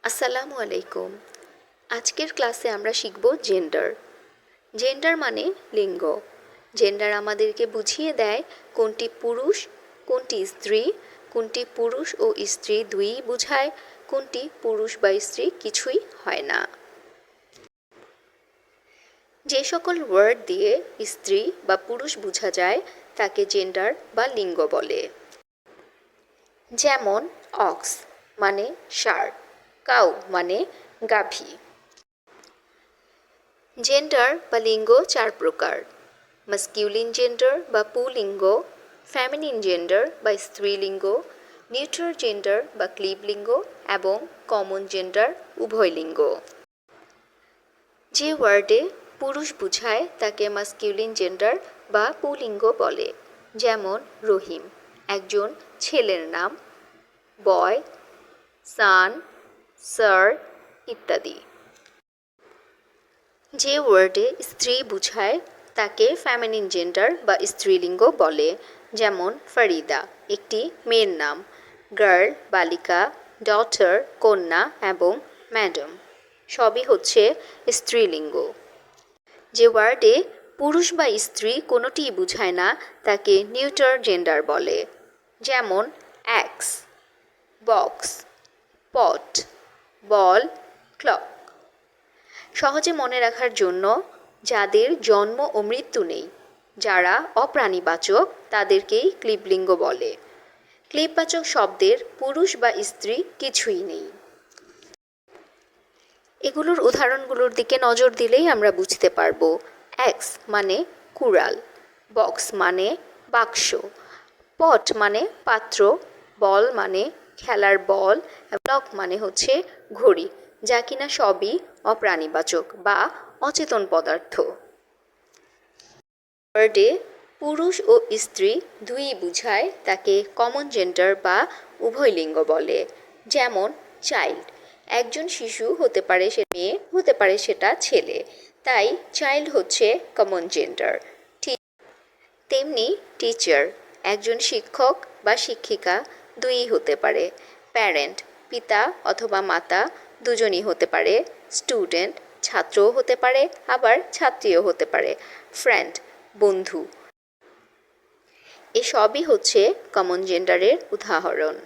আসসালামু আলাইকুম। আজকের ক্লাসে আমরা শিখব জেন্ডার। জেন্ডার মানে লিঙ্গ। জেন্ডার আমাদেরকে বুঝিয়ে দেয় কোনটি পুরুষ, কোনটি স্ত্রী, কোনটি পুরুষ ও স্ত্রী দুইই বোঝায়, কোনটি পুরুষ বা স্ত্রী কিছুই হয় না। যে সকল ওয়ার্ড দিয়ে স্ত্রী বা পুরুষ বোঝা যায় তাকে জেন্ডার বা লিঙ্গ বলে। যেমন অক্স মানে ষাঁড়, কাউ মানে গাভী। জেন্ডার বা লিঙ্গ চার প্রকার: মাস্কিউলিন জেন্ডার বা পুলিঙ্গ, ফেমিনিন জেন্ডার বা স্ত্রীলিঙ্গ, নিউট্রাল জেন্ডার বা ক্লিবলিঙ্গ এবং কমন জেন্ডার উভয়লিঙ্গ। যে ওয়ার্ডে পুরুষ বোঝায় তাকে মাস্কিউলিন জেন্ডার বা পুলিঙ্গ বলে। যেমন রহিম একজন ছেলের নাম, বয়, সান, স্যার ইত্যাদি। যে ওয়ার্ডে স্ত্রী বোঝায় তাকে ফেমিনিন জেন্ডার বা স্ত্রীলিঙ্গ বলে। যেমন ফরিদা একটি মেয়ের নাম, গার্ল বালিকা, ডটার কন্যা এবং ম্যাডাম সবই হচ্ছে স্ত্রীলিঙ্গ। যে ওয়ার্ডে পুরুষ বা স্ত্রী কোনোটিই বোঝায় না তাকে নিউট্রাল জেন্ডার বলে। যেমন অ্যাক্স, বক্স, পট, বল, ক্লক। সহজে মনে রাখার জন্য যাদের জন্ম ও মৃত্যু নেই, যারা অপ্রাণীবাচক, তাদেরকেই ক্লিবলিঙ্গ বলে। ক্লিববাচক শব্দের পুরুষ বা স্ত্রী কিছুই নেই। এগুলোর উদাহরণগুলোর দিকে নজর দিলেই আমরা বুঝতে পারবো। অ্যাক্স মানে কুড়াল, বক্স মানে বাক্স, পট মানে পাত্র, বল মানে খেলার বল, ক্লক মানে হচ্ছে ঘড়ি, যা কিনা সবই অপ্রাণীবাচক বা অচেতন পদার্থ। ওয়ার্ডে পুরুষ ও স্ত্রী দুই বোঝায় তাকে কমন জেন্ডার বা উভয়লিঙ্গ বলে। যেমন চাইল্ড একজন শিশু, হতে পারে সে মেয়ে, হতে পারে সেটা ছেলে, তাই চাইল্ড হচ্ছে কমন জেন্ডার। তেমনি টিচার একজন শিক্ষক বা শিক্ষিকা দুইই হতে পারে। প্যারেন্ট পিতা অথবা মাতা দুজনই হতে পারে। স্টুডেন্ট ছাত্রও হতে পারে, আবার ছাত্রীও হতে পারে। ফ্রেন্ড বন্ধু। এসবই হচ্ছে কমন জেন্ডারের উদাহরণ।